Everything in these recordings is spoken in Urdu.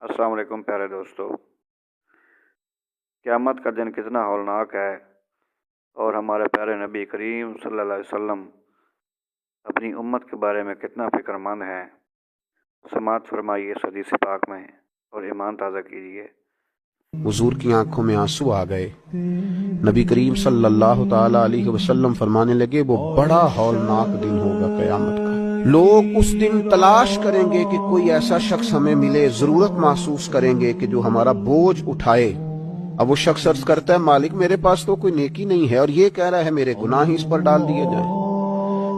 السلام علیکم پیارے دوستو، قیامت کا دن کتنا ہولناک ہے اور ہمارے پیارے نبی کریم صلی اللہ علیہ وسلم اپنی امت کے بارے میں کتنا فکر مند ہیں۔ سماعت فرمائیے اس حدیث پاک میں اور ایمان تازہ کیجیے۔ حضور کی آنکھوں میں آنسو آ گئے۔ نبی کریم صلی اللہ تعالی علیہ وسلم فرمانے لگے وہ بڑا ہولناک دن ہوگا قیامت کا۔ لوگ اس دن تلاش کریں گے کہ کوئی ایسا شخص ہمیں ملے، ضرورت محسوس کریں گے کہ جو ہمارا بوجھ اٹھائے۔ اب وہ شخص عرض کرتا ہے مالک میرے پاس تو کوئی نیکی نہیں ہے اور یہ کہہ رہا ہے میرے گناہ ہی اس پر ڈال دیے جائیں۔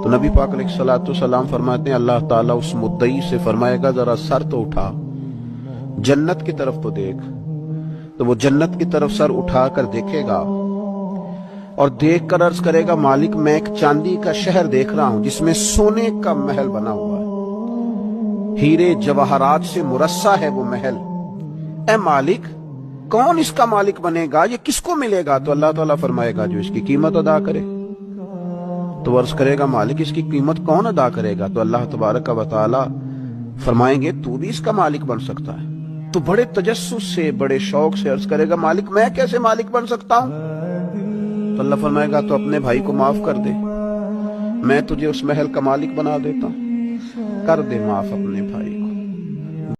تو نبی پاک علیہ الصلوۃ والسلام فرماتے ہیں اللہ تعالیٰ اس مدعی سے فرمائے گا ذرا سر تو اٹھا، جنت کی طرف تو دیکھ۔ تو وہ جنت کی طرف سر اٹھا کر دیکھے گا اور دیکھ کر عرض کرے گا مالک میں ایک چاندی کا شہر دیکھ رہا ہوں جس میں سونے کا محل بنا ہوا ہے، ہیرے جواہرات سے مرصع ہے وہ محل۔ اے مالک کون اس کا مالک بنے گا، یہ کس کو ملے گا؟ تو اللہ تعالیٰ فرمائے گا جو اس کی قیمت ادا کرے۔ تو عرض کرے گا مالک اس کی قیمت کون ادا کرے گا؟ تو اللہ تبارک و تعالیٰ فرمائیں گے تو بھی اس کا مالک بن سکتا ہے۔ تو بڑے تجسس سے بڑے شوق سے عرض کرے گا مالک میں کیسے مالک بن سکتا ہوں؟ تو اللہ فرمائے گا تو اپنے بھائی کو معاف کر دے، میں تجھے اس محل کا مالک بنا دیتا ہوں، کر دے معاف اپنے بھائی کو۔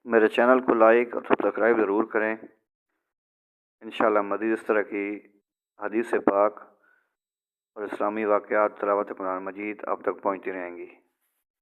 میرے چینل کو لائک اور سبسکرائب ضرور کریں۔ انشاءاللہ مزید اس طرح کی حدیث پاک اور اسلامی واقعات، تلاوت قرآن مجید آپ تک پہنچتی رہیں گی۔